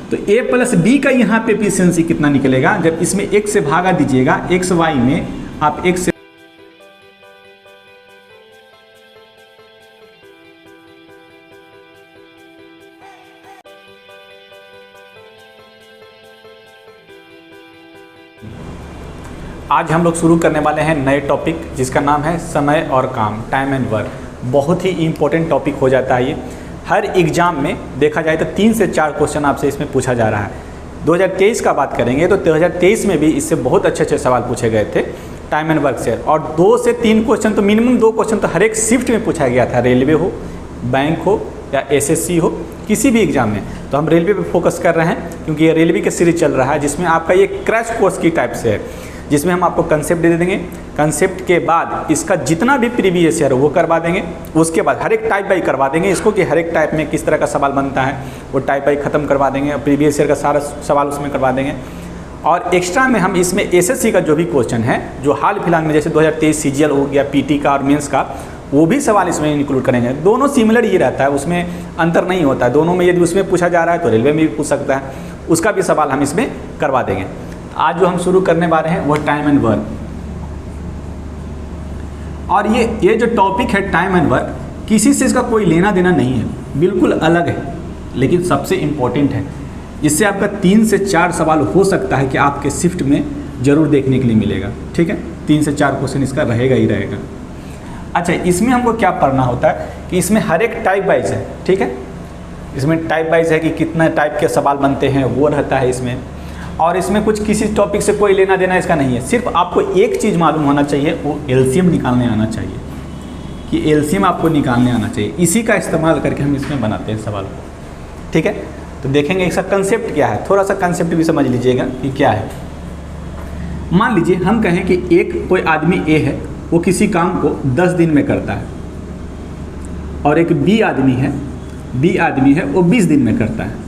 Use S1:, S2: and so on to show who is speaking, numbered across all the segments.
S1: तो a plus B का यहाँ पे एफिशिएंसी कितना निकलेगा, जब इसमें x से भागा दीजिएगा, एक्स वाई में आप x से आज हम लोग शुरू करने वाले हैं नए टॉपिक जिसका नाम है समय और काम, टाइम एंड वर्क। बहुत ही इंपॉर्टेंट टॉपिक हो जाता है ये। हर एग्जाम में देखा जाए तो 3 से 4 क्वेश्चन आपसे इसमें पूछा जा रहा है। 2023 का बात करेंगे तो 2023 में भी इससे बहुत अच्छे अच्छे सवाल पूछे गए थे टाइम एंड वर्क से, और 2 से 3 क्वेश्चन तो मिनिमम 2 क्वेश्चन तो हर एक शिफ्ट में पूछा गया था, रेलवे हो, बैंक हो या एसएससी हो, किसी भी एग्जाम में। तो हम रेलवे पे फोकस कर रहे हैं क्योंकि ये रेलवे की सीरीज चल रहा है जिसमें आपका ये क्रैश कोर्स की टाइप से है, जिसमें हम आपको कंसेप्ट दे देंगे। कंसेप्ट के बाद इसका जितना भी प्रीवियस ईयर वो करवा देंगे, उसके बाद हर एक टाइप बाई करवा देंगे इसको कि हर एक टाइप में किस तरह का सवाल बनता है वो टाइप बाई ख़त्म करवा देंगे, और प्रीवियस ईयर का सारा सवाल उसमें करवा देंगे। और एक्स्ट्रा में हम इसमें एसएससी का जो भी क्वेश्चन है, जो हाल फिलहाल में जैसे 2023 सीजीएल हो गया, पीटी का और मेंस का, वो भी सवाल इसमें इंक्लूड करेंगे। दोनों सिमिलर ये रहता है, उसमें अंतर नहीं होता है। दोनों में यदि उसमें पूछा जा रहा है तो रेलवे में भी पूछ सकता है, उसका भी सवाल हम इसमें करवा देंगे। आज जो हम शुरू करने वाले हैं वो टाइम एंड वर्क, और ये जो टॉपिक है टाइम एंड वर्क, किसी से इसका कोई लेना देना नहीं है, बिल्कुल अलग है, लेकिन सबसे इम्पोर्टेंट है। इससे आपका 3 से 4 सवाल हो सकता है कि आपके शिफ्ट में ज़रूर देखने के लिए मिलेगा। ठीक है, 3 से 4 क्वेश्चन इसका रहेगा ही रहेगा। अच्छा, इसमें हमको क्या पढ़ना होता है कि इसमें हर एक टाइप वाइज है। ठीक है, इसमें टाइप वाइज है कि कितना टाइप के सवाल बनते हैं वो रहता है इसमें, और इसमें कुछ किसी टॉपिक से कोई लेना देना इसका नहीं है। सिर्फ आपको एक चीज़ मालूम होना चाहिए, वो एलसीएम निकालने आना चाहिए, कि एलसीएम आपको निकालने आना चाहिए। इसी का इस्तेमाल करके हम इसमें बनाते हैं सवाल को। ठीक है, तो देखेंगे इसका कंसेप्ट क्या है, थोड़ा सा कंसेप्ट भी समझ लीजिएगा कि क्या है। मान लीजिए हम कहें कि एक कोई आदमी ए है, वो किसी काम को 10 दिन में करता है, और एक बी आदमी है वो 20 दिन में करता है।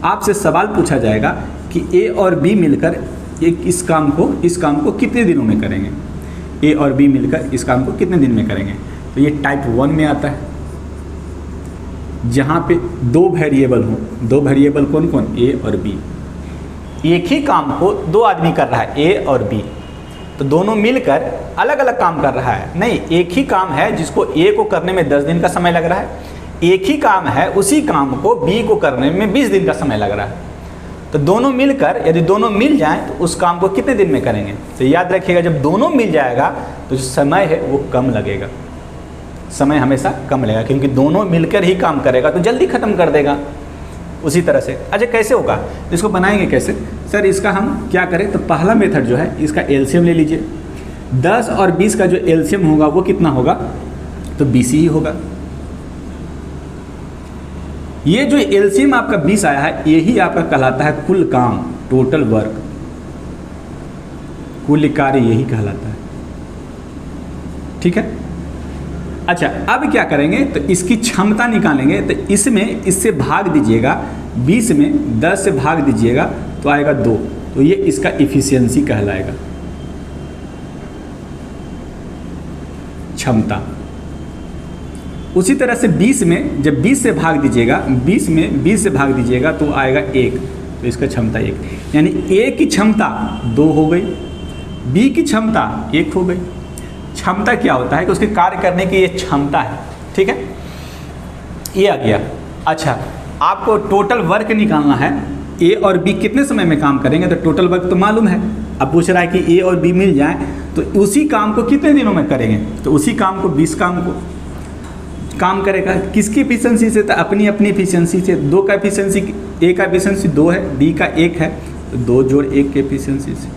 S1: आपसे सवाल पूछा जाएगा कि ए और बी मिलकर इस काम को कितने दिनों में करेंगे। ए और बी मिलकर इस काम को कितने दिन में करेंगे। तो ये टाइप 1 में आता है, जहाँ पे 2 वेरिएबल हों। 2 वेरिएबल कौन कौन, ए और बी। एक ही काम को 2 आदमी कर रहा है, ए और बी, तो दोनों मिलकर अलग अलग काम कर रहा है। नहीं, एक ही काम है जिसको ए को करने में 10 दिन का समय लग रहा है, एक ही काम है उसी काम को बी को करने में 20 दिन का समय लग रहा है। तो दोनों मिलकर यदि दोनों मिल जाएं तो उस काम को कितने दिन में करेंगे। तो याद रखिएगा, जब दोनों मिल जाएगा तो जो समय है वो कम लगेगा, समय हमेशा कम लगेगा, क्योंकि दोनों मिलकर ही काम करेगा तो जल्दी ख़त्म कर देगा। उसी तरह से अच्छा कैसे होगा, इसको बनाएंगे कैसे सर, इसका हम क्या करें। तो पहला मेथड जो है, इसका एलसीएम ले लीजिए। 10 और 20 का जो एलसीएम होगा वो कितना होगा, तो 20 ही होगा। ये जो एलसीएम आपका 20 आया है, यही आपका कहलाता है कुल काम, टोटल वर्क, कुल कार्य यही कहलाता है। ठीक है, अच्छा अब क्या करेंगे, तो इसकी क्षमता निकालेंगे। तो इससे भाग दीजिएगा, 20 में 10 से भाग दीजिएगा तो आएगा 2, तो ये इसका इफिशियंसी कहलाएगा, क्षमता। उसी तरह से 20 में जब 20 से भाग दीजिएगा, 20 में 20 से भाग दीजिएगा तो आएगा 1, तो इसका क्षमता 1, यानी ए की क्षमता 2 हो गई, बी की क्षमता 1 हो गई। क्षमता क्या होता है कि उसके कार्य करने की ये क्षमता है। ठीक है, ये आ गया। अच्छा, आपको टोटल वर्क निकालना है, ए और बी कितने समय में काम करेंगे, तो टोटल वर्क तो मालूम है। अब पूछ रहा है कि ए और बी मिल जाए तो उसी काम को कितने दिनों में करेंगे, तो उसी काम को 20 काम को काम करेगा। किसकी एफिशिएंसी से, तो अपनी एफिशिएंसी से। 2 का एफिशिएंसी, ए का एफिशिएंसी 2 है, बी का 1 है, तो 2 जोड़ 1 के एफिशिएंसी से।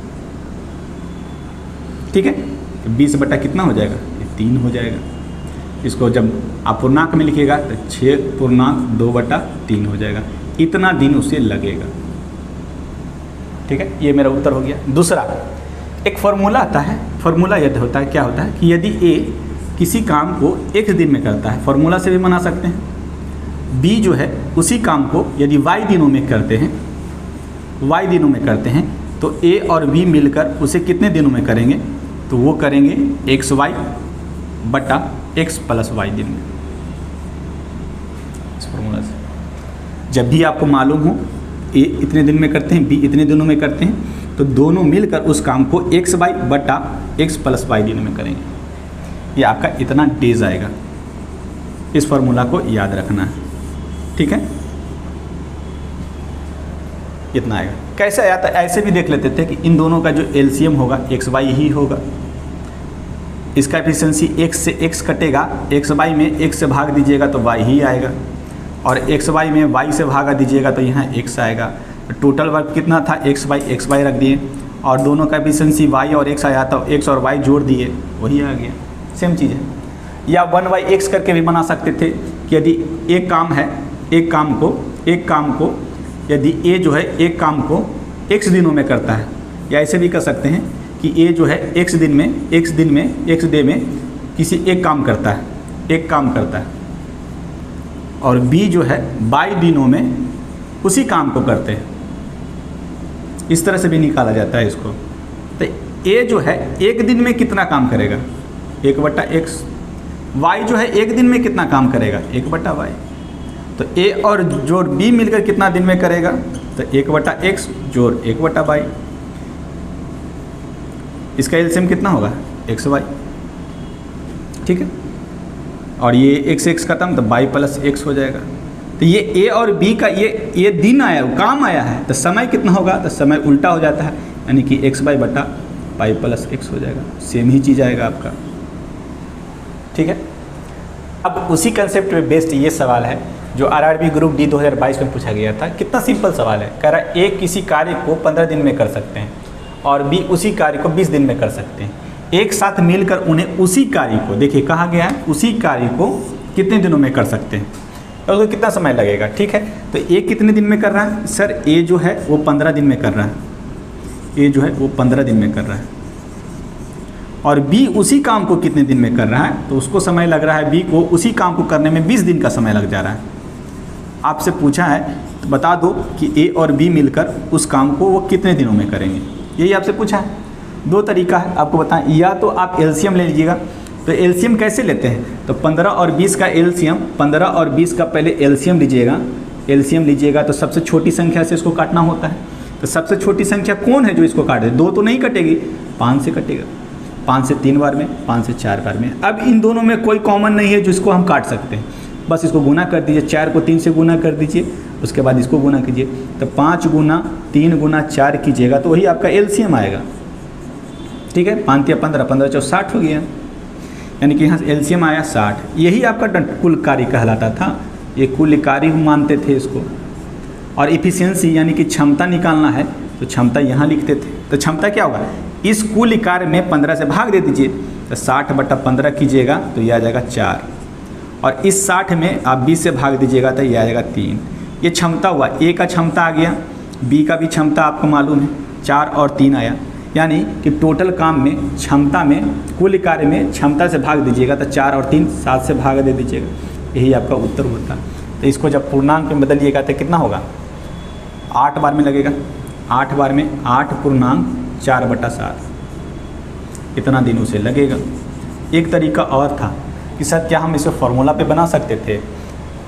S1: ठीक है, तो 20 बटा कितना हो जाएगा, ये 3 हो जाएगा। इसको जब आप पूर्णांक में लिखिएगा तो 6/2/3 हो जाएगा, इतना दिन उसे लगेगा। ठीक है, ये मेरा उत्तर हो गया। दूसरा एक फॉर्मूला आता है, फॉर्मूला यदि होता है, क्या होता है कि यदि ए किसी काम को x दिन में करता है, फॉर्मूला से भी बना सकते हैं। b जो है उसी काम को यदि y दिनों में करते हैं, तो a और b मिलकर उसे कितने दिनों में करेंगे, तो वो करेंगे xy बटा x प्लस y दिन में। इस फॉर्मूला से जब भी आपको मालूम हो ए इतने दिन में करते हैं, बी इतने दिनों में करते हैं, तो दोनों मिलकर उस काम को एक्स वाई बटा एक्स प्लस वाई दिनों में करेंगे। ये आपका इतना डेज आएगा। इस फॉर्मूला को याद रखना है, ठीक है, इतना आएगा। कैसे आया था, ऐसे भी देख लेते थे कि इन दोनों का जो एलसीएम होगा एक्स वाई ही होगा। इसका एफिशिएंसी x से x कटेगा, एक्स वाई में x से भाग दीजिएगा तो y ही आएगा, और एक्स वाई में y से भागा दीजिएगा तो यहाँ x आएगा। तो टोटल वर्क कितना था, x वाई रख दिए, और दोनों का एफिशिएंसी y और x आया तो x और y जोड़ दिए, वही आ गया। सेम चीज़ है। या 1/x करके भी बना सकते थे कि यदि एक काम है, एक काम को यदि a जो है एक काम को x दिनों में करता है, या ऐसे भी कर सकते हैं कि a जो है x डे में किसी एक काम करता है, और b जो है y दिनों में उसी काम को करते हैं। इस तरह से भी निकाला जाता है इसको। तो a जो है एक दिन में कितना काम करेगा, 1/x, y जो है एक दिन में कितना काम करेगा, 1/y। तो a और जोड़ b मिलकर कितना दिन में करेगा, तो 1/x जोड़ 1/y। इसका एलसीएम कितना होगा, xy, ठीक है, और ये x खत्म तो y प्लस x हो जाएगा। तो ये a और b का ये दिन आया, काम आया है, तो समय कितना होगा, तो समय उल्टा हो जाता है, यानी कि xy बटा y प्लस x हो जाएगा। सेम ही चीज़ आएगा आपका, ठीक है। अब उसी कंसेप्ट पे बेस्ड ये सवाल है जो आरआरबी ग्रुप डी 2022 में पूछा गया था। कितना सिंपल सवाल है, कह रहा है ए किसी कार्य को 15 दिन में कर सकते हैं और बी उसी कार्य को 20 दिन में कर सकते हैं। एक साथ मिलकर उन्हें उसी कार्य को, देखिए कहा गया है उसी कार्य को कितने दिनों में कर सकते हैं, और तो कितना समय लगेगा, ठीक है। तो ए कितने दिन में कर रहा है, सर ए जो है वो 15 दिन में कर रहा है, ए जो है वो 15 दिन में कर रहा है, और बी उसी काम को कितने दिन में कर रहा है, तो उसको समय लग रहा है, बी को उसी काम को करने में 20 दिन का समय लग जा रहा है। आपसे पूछा है तो बता दो कि ए और बी मिलकर उस काम को वो कितने दिनों में करेंगे, यही आपसे पूछा है। दो तरीका है आपको बताएं, या तो आप एलसीएम ले लीजिएगा। तो एलसीएम कैसे लेते हैं, तो 15 और 20 का एलसीएम, 15 और 20 का पहले एलसीएम लीजिएगा तो सबसे छोटी संख्या से इसको काटना होता है। तो सबसे छोटी संख्या कौन है जो इसको काटे, दो तो नहीं कटेगी, 5 से कटेगा, 5 से 3 बार में, 5 से 4 बार में। अब इन दोनों में कोई कॉमन नहीं है जिसको हम काट सकते हैं, बस इसको गुना कर दीजिए, 4 को 3 से गुना कर दीजिए, उसके बाद इसको गुना कीजिए, तो 5 गुना 3 गुना 4 कीजिएगा तो वही आपका एलसीएम आएगा, ठीक है। 5 या 15, 15 चौ 60 हो गया, यानी कि यहाँ से एलसीएम आया 60। यही आपका कुल कार्य कहलाता था, ये कुल कार्य मानते थे इसको। और इफिशियंसी यानी कि क्षमता निकालना है तो क्षमता यहाँ लिखते थे। तो क्षमता क्या होगा, इस कुल कार्य में 15 से भाग दे दीजिए, तो 60/15 कीजिएगा तो ये आ जाएगा 4, और इस 60 में आप 20 से भाग दीजिएगा तो ये आ जाएगा 3। ये क्षमता हुआ, ए का क्षमता आ गया, बी का भी क्षमता आपको मालूम है, 4 और 3 आया, यानी कि टोटल काम में, क्षमता में, कुल कार्य में क्षमता से भाग दीजिएगा तो 4 और 3 7 से भाग दे दीजिएगा, यही आपका उत्तर होता है। तो इसको जब पूर्णांक में बदलिएगा तो कितना होगा, 8 बार में लगेगा, 8 बार में 8 पूर्णांक 4/7, इतना दिन उसे लगेगा। एक तरीका और था कि सर क्या हम इसे फॉर्मूला पे बना सकते थे,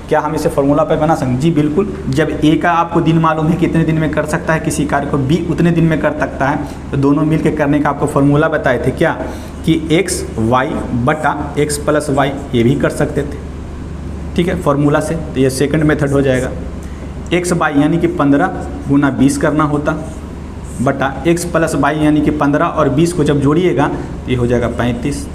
S1: क्या हम इसे फॉर्मूला पे बना सकते, जी बिल्कुल। जब ए का आपको दिन मालूम है कितने दिन में कर सकता है किसी कार्य को, बी उतने दिन में कर सकता है, तो दोनों मिलकर करने का आपको फॉर्मूला बताए थे क्या, कि एक्स वाई बटा एक्स प्लस वाई, ये भी कर सकते थे, ठीक है, फॉर्मूला से। तो ये सेकंड मेथड हो जाएगा। एक्स वाई यानी कि 15 गुना 20 करना होता, बटा एक्स प्लस वाई यानी कि 15 और 20 को जब जोड़िएगा तो ये हो जाएगा 35।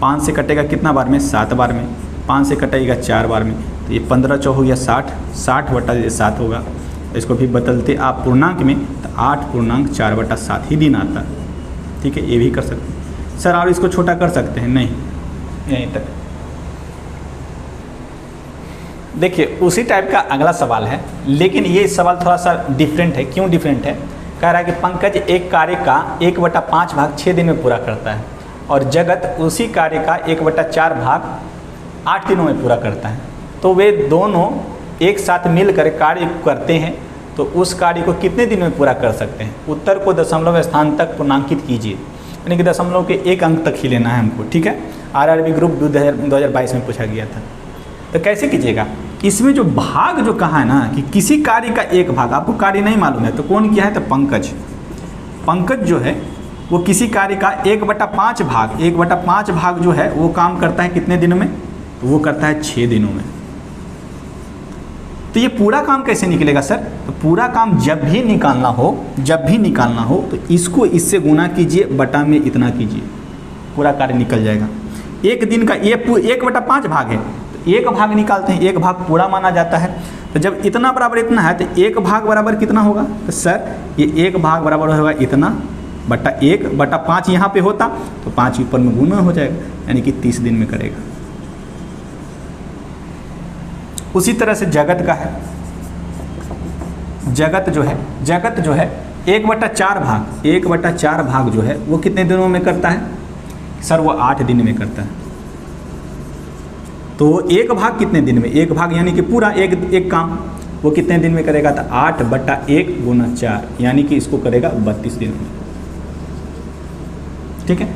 S1: 5 से कटेगा कितना बार में, 7 बार में, 5 से कटेगा 4 बार में, तो ये 15 चौ हो गया 60, 60/7 होगा। इसको भी बदलते आप पूर्णांक में तो 8 पूर्णांक 4/7 ही दिन आता, ठीक है, ये भी कर सकते हैं। सर और इसको छोटा कर सकते हैं, नहीं, यहीं तक। देखिए उसी टाइप का अगला सवाल है, लेकिन ये सवाल थोड़ा सा डिफरेंट है। क्यों डिफरेंट है, कह रहा है कि पंकज एक कार्य का 1/5 भाग 6 दिन में पूरा करता है और जगत उसी कार्य का 1/4 भाग 8 दिनों में पूरा करता है। तो वे दोनों एक साथ मिलकर कार्य करते हैं, तो उस कार्य को कितने दिन में पूरा कर सकते हैं। उत्तर को दशमलव स्थान तक पूर्णांकित कीजिए, यानी कि दशमलव के 1 अंक तक ही लेना है हमको, ठीक है। आरआरबी ग्रुप 2022 में पूछा गया था। तो कैसे कीजिएगा, इसमें जो भाग जो कहा है ना कि किसी कार्य का एक भाग, आपको कार्य नहीं मालूम है तो कौन किया है, तो पंकज। पंकज जो है वो किसी कार्य का 1/5 भाग, 1/5 भाग जो है वो काम करता है कितने दिनों में, तो वो करता है 6 दिनों में। तो ये पूरा काम कैसे निकलेगा सर, तो पूरा काम जब भी निकालना हो तो इसको इससे गुना कीजिए, बटा में इतना कीजिए, पूरा कार्य निकल जाएगा। एक दिन का ये 1/5 भाग है, तो एक भाग निकालते हैं, एक भाग पूरा माना जाता है। तो जब इतना बराबर इतना है तो एक भाग बराबर कितना होगा, तो सर ये एक भाग बराबर होगा इतना बटा 1/5 यहाँ पे होता तो 5 ऊपर में गुना हो जाएगा, यानी कि 30 दिन में करेगा। उसी तरह से जगत का है, जगत जो है 1/4 भाग जो है वो कितने दिनों में करता है, सर वो 8 दिन में करता है। तो एक भाग कितने दिन में, एक भाग यानी कि पूरा एक काम वो कितने दिन में करेगा, तो 8/1 × 4 यानी कि इसको करेगा 32 दिन में। ठीक है,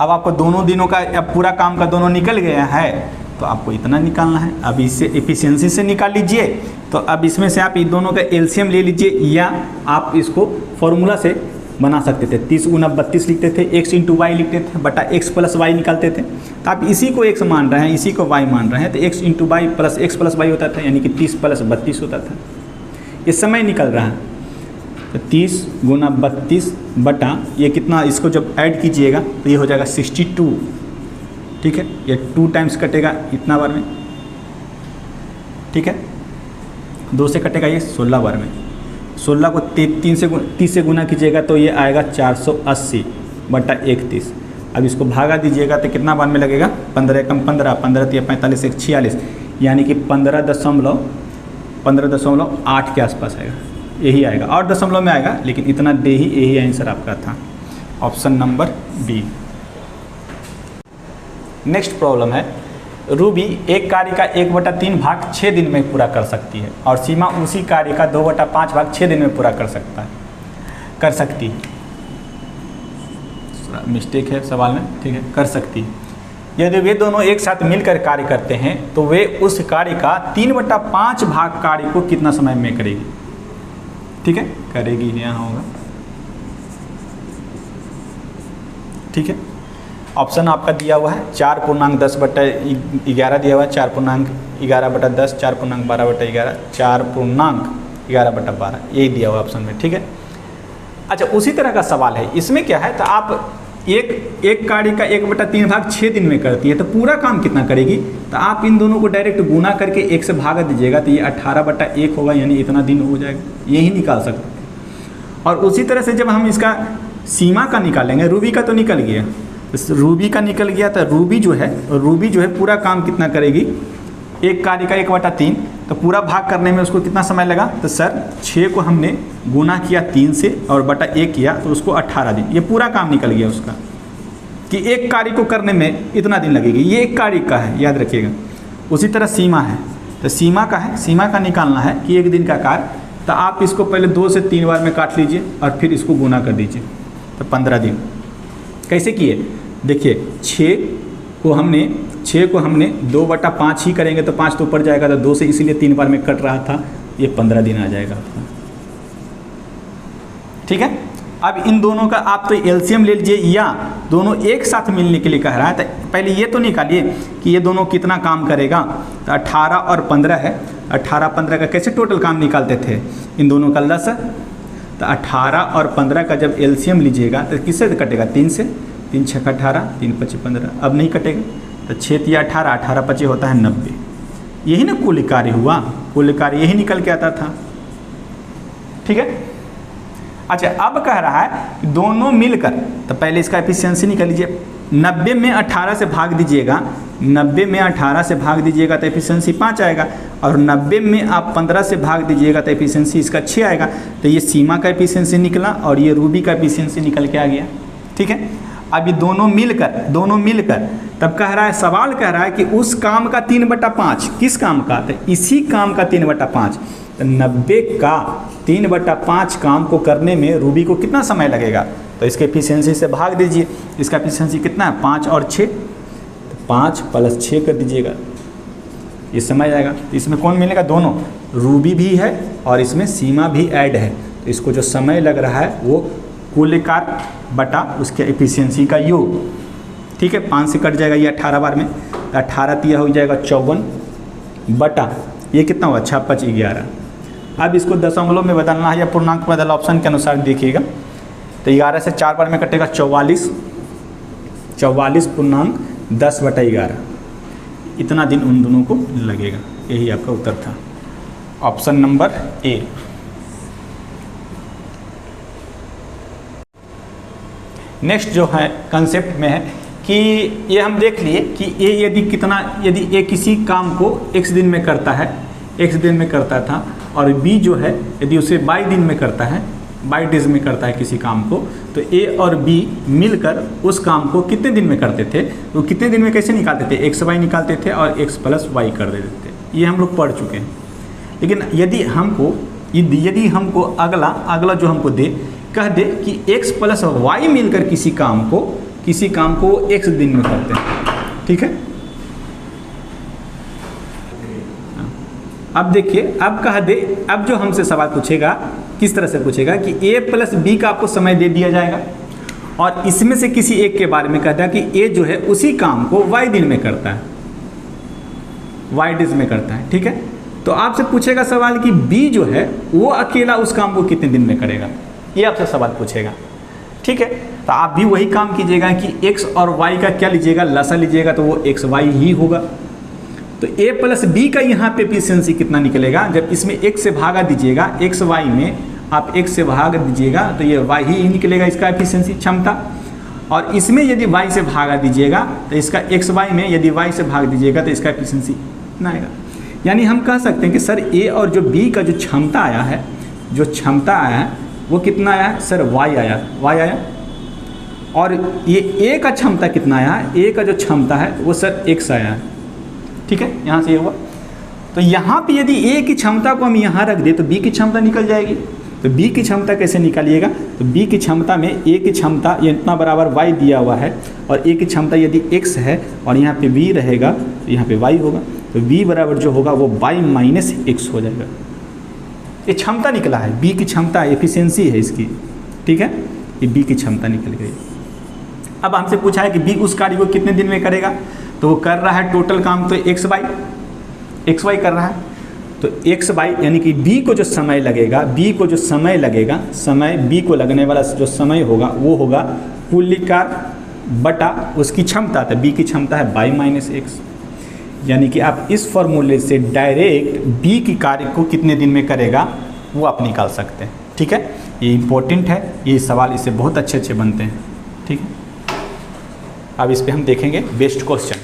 S1: अब आपको दोनों दिनों का, अब पूरा काम का दोनों निकल गया है तो आपको इतना निकालना है। अब इससे एफिशिएंसी से निकाल लीजिए, तो अब इसमें से आप इन दोनों का एलसीएम ले लीजिए, या आप इसको फॉर्मूला से बना सकते थे। 30 × 32 लिखते थे, x × y लिखते थे, बटा x + y निकालते थे। तो आप इसी को x मान रहे हैं, इसी को y मान रहे हैं, तो x × y + x + y होता था, यानी कि 30 + 32 होता था। ये समय निकल रहा है, तो 30 × 32 बटा ये कितना, इसको जब ऐड कीजिएगा तो ये हो जाएगा 62। ठीक है, ये 2 टाइम्स कटेगा इतना बार में, ठीक है, 2 से कटेगा ये 16 बार में। 16 को 30 से गुना कीजिएगा तो ये आएगा 480 बटा 31। अब इसको भागा दीजिएगा तो कितना बार में लगेगा, 15 × 15, 15 × 45 = 46, यानी कि 15.8 के आसपास आएगा, यही आएगा। और दशमलव में आएगा, लेकिन इतना दे ही, यही आंसर आपका था, option number B. Next problem है, रूबी एक कार्य का 1/3 भाग 6 दिन में पूरा कर सकती है और सीमा उसी कार्य का 2/5 भाग 6 दिन में पूरा कर सकती है। मिस्टेक है सवाल में, ठीक है, कर सकती है। यदि वे दोनों एक साथ मिलकर कार्य करते हैं तो वे उस कार्य का 3/5 भाग कार्य को कितना समय में करेगी। ठीक है, करेगी यहाँ होगा, ठीक है। ऑप्शन आपका दिया हुआ है 4.10/11 दिया हुआ है, 4.11/10, 4.12/11, 4.11/12, यही दिया हुआ ऑप्शन में, ठीक है। अच्छा, उसी तरह का सवाल है, इसमें क्या है, तो आप एक कार्य का 1/3 भाग 6 दिन में करती है तो पूरा काम कितना करेगी, तो आप इन दोनों को डायरेक्ट गुना करके 1 से भागा दीजिएगा तो ये 18/1 होगा, यानी इतना दिन हो जाएगा, यही निकाल सकते हैं। और उसी तरह से जब हम इसका सीमा का निकालेंगे, रूबी का तो निकल गया, रूबी का निकल गया, तो रूबी जो है पूरा काम कितना करेगी, एक कार्य का 1/3, तो पूरा भाग करने में उसको कितना समय लगा, तो सर 6 को हमने गुना किया 3 से और बटा 1 किया तो उसको 18 दिन, ये पूरा काम निकल गया उसका, कि एक कार्य को करने में इतना दिन लगेगी, ये एक कार्य का है, याद रखिएगा। उसी तरह सीमा है, तो सीमा का निकालना है कि एक दिन का कार्य, तो आप इसको पहले 2 से 3 बार में काट लीजिए और फिर इसको गुना कर दीजिए, तो 15 दिन। कैसे किए, देखिए 6 को हमने 2/5 ही करेंगे तो 5 तो ऊपर जाएगा, तो 2 से इसीलिए 3 बार में कट रहा था, ये 15 दिन आ जाएगा आपका, ठीक है। अब इन दोनों का आप तो एलसीएम ले लीजिए, या दोनों एक साथ मिलने के लिए कह रहा है, तो पहले ये तो निकालिए कि ये दोनों कितना काम करेगा, तो 18 और 15 है, 18-15 का कैसे टोटल काम निकालते थे, इन दोनों का लसा, तो 18 और 15 का जब एलसीएम लीजिएगा तो किससे कटेगा, 3 से, 3 × 6 = 18, 3 × 5 = 15, अब नहीं कटेगा, तो 6 × 3 = 18, 18 × 5 होता है 90, यही ना कुल कार्य हुआ, कुल कार्य यही निकल के आता था, ठीक है। अच्छा, अब कह रहा है कि दोनों मिलकर, तो पहले इसका एफिशिएंसी निकाल लीजिए, 90 में 18 से भाग दीजिएगा, 90 में 18 से भाग दीजिएगा तो एफिशिएंसी 5 आएगा, और 90 में आप 15 से भाग दीजिएगा तो एफिशिएंसी इसका 6 आएगा, तो ये सीमा का एफिशिएंसी निकला और ये रूबी का एफिशिएंसी निकल के आ गया, ठीक है। अब ये दोनों मिलकर तब कह रहा है, सवाल कह रहा है कि उस काम का 3/5, किस काम का, तो इसी काम का 3/5, तो 90 का 3/5 काम को करने में रूबी को कितना समय लगेगा, तो इसके एफिशिएंसी से भाग दीजिए, इसका एफिशिएंसी कितना है, 5 और 6, तो 5 + 6 कर दीजिएगा, ये समय जाएगा। तो इसमें कौन मिलेगा? दोनों, रूबी भी है और इसमें सीमा भी ऐड है। तो इसको जो समय लग रहा है वो कुल कार्य बटा उसके एफिशिएंसी का योग। ठीक है, 5 से कट जाएगा ये 18 बार में, तो 18 तिया हो जाएगा 54 बटा ये कितना हुआ 6 5 11। अब इसको दशमलव में बदलना है या पूर्णांक में बदलना, ऑप्शन के अनुसार देखिएगा। तो 11 से 4 बार में कटेगा 44, 44.10/11। इतना दिन उन दोनों को लगेगा। यही आपका उत्तर था, ऑप्शन नंबर ए। नेक्स्ट जो है कंसेप्ट में है कि ये हम देख लिए कि ए यदि ए किसी काम को x दिन में करता है, x दिन में करता था, और b जो है यदि उसे y दिन में करता है, y डेज में करता है किसी काम को, तो a और b मिलकर उस काम को कितने दिन में करते थे, तो कितने दिन में कैसे निकालते थे? x y निकालते थे और x + y कर देते थे। ये हम लोग पढ़ चुके हैं। लेकिन यदि हमको अगला जो हमको कह दे कि x + y मिलकर किसी काम को x दिन में करते हैं। ठीक है, अब देखिए, अब जो हमसे सवाल पूछेगा किस तरह से पूछेगा कि a + b का आपको समय दे दिया जाएगा और इसमें से किसी एक के बारे में कहता है कि a जो है उसी काम को y दिन में करता है, y डेज में करता है। ठीक है, तो आपसे पूछेगा सवाल कि b जो है वो अकेला उस काम को कितने दिन में करेगा, ये आपसे सवाल पूछेगा। ठीक है, तो आप भी वही काम कीजिएगा कि x और y का क्या लीजिएगा, लसा लीजिएगा, तो वो xy ही होगा। तो a + b का यहाँ पे एफिशिएंसी कितना निकलेगा? जब इसमें x से भागा दीजिएगा, xy में आप x से भाग दीजिएगा तो ये y ही निकलेगा इसका एफिशिएंसी क्षमता, और इसमें यदि y से भागा दीजिएगा तो इसका xy में यदि y से भाग दीजिएगा तो इसका एफिशिएंसी कितना आएगा। यानी हम कह सकते हैं कि सर a और जो b का जो क्षमता आया है वो कितना आया है? सर y आया। और ये a का क्षमता कितना आया है? a का जो क्षमता है वो सर x आया है। ठीक है, यहाँ से ये हुआ। तो यहाँ पे यदि a की क्षमता को हम यहाँ रख दें तो b की क्षमता निकल जाएगी। तो b की क्षमता कैसे निकालिएगा? तो b की क्षमता में a की क्षमता ये इतना बराबर y दिया हुआ है, और a की क्षमता यदि x है और यहाँ पे b रहेगा तो यहाँ पे y होगा। तो b बराबर जो होगा वो y - x हो जाएगा। ये क्षमता निकला है, b की क्षमता एफिशिएंसी है इसकी। ठीक है, ये b की क्षमता निकल गई। अब हमसे पूछा है कि b उस कार्य को कितने दिन में करेगा, तो वो कर रहा है टोटल काम तो xy कर रहा है। तो xy यानी कि b को जो समय लगेगा, समय b को लगने वाला जो समय होगा वो होगा कुल कार्य बटा उसकी क्षमता। तो b की क्षमता है y - x। यानी कि आप इस फॉर्मूले से डायरेक्ट b की कार्य को कितने दिन में करेगा वो आप निकाल सकते हैं। ठीक है, ये इम्पोर्टेंट है, ये सवाल इससे बहुत अच्छे बनते हैं। ठीक है, अब इस पे हम देखेंगे बेस्ट क्वेश्चन।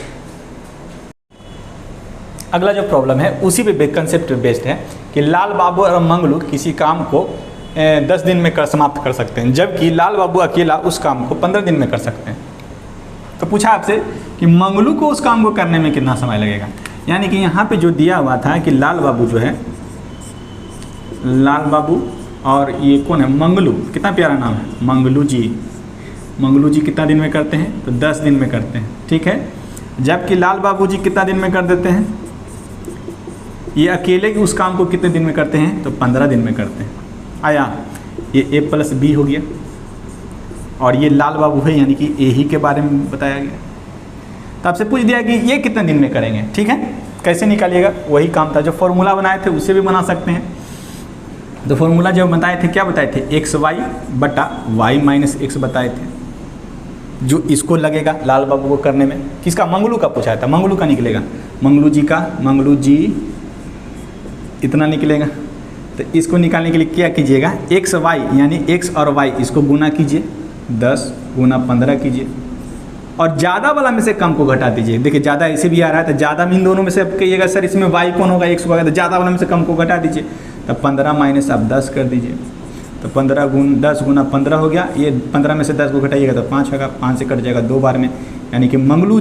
S1: अगला जो प्रॉब्लम है उसी पे कंसेप्ट बेस्ड है कि लाल बाबू और मंगलू किसी काम को 10 दिन में समाप्त कर सकते हैं, जबकि लाल बाबू अकेला उस काम को 15 दिन में कर सकते हैं। तो पूछा आपसे कि मंगलू को उस काम को करने में कितना समय लगेगा। यानी कि यहाँ पे जो दिया हुआ था कि लाल बाबू जो है, लाल बाबू और ये कौन है, मंगलू, कितना प्यारा नाम है, मंगलू जी कितना दिन में करते हैं? तो 10 दिन में करते हैं। ठीक है, जबकि लाल बाबू जी कितना दिन में कर देते हैं? ये अकेले उस काम को कितने दिन में करते हैं? तो 15 दिन में करते हैं। आया, ये a + b हो गया, और ये लाल बाबू है यानी कि a ही के बारे में बताया गया। तो आपसे पूछ दिया कि ये कितने दिन में करेंगे। ठीक है, कैसे निकालिएगा? वही काम था जो फॉर्मूला बनाए थे उससे भी बना सकते हैं। तो फॉर्मूला जब बताए थे क्या बताए थे? xy बटा y - x बताए थे, जो इसको लगेगा लाल बाबू को करने में। किसका? मंगलू का पूछा था, मंगलू का निकलेगा, मंगलू जी इतना निकलेगा। तो इसको निकालने के लिए क्या कीजिएगा? xy यानी x और y इसको गुना कीजिए, 10 × 15 कीजिए, और ज़्यादा वाला में से कम को घटा दीजिए। देखिए ज़्यादा ऐसे भी आ रहा है, तो ज़्यादा में इन दोनों में से आप कहिएगा सर इसमें y कौन होगा, x होगा, तो ज़्यादा वाला में से कम को घटा दीजिए। तो 15 - आप 10 कर दीजिए, तो 10 × 15 हो गया। ये 15 में से 10 को घटाइएगा तो 5 होगा, 5 से कट जाएगा 2 बार में। यानी कि मंगलू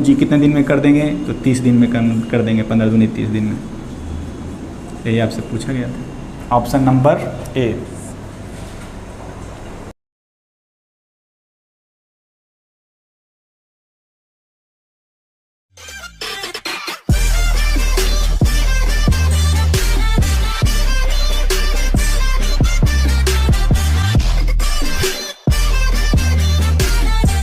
S1: जी कितने दिन में कर देंगे? तो 30 दिन में कर देंगे, 15 दूनी 30 दिन में। यही आपसे पूछा गया था, ऑप्शन नंबर ए।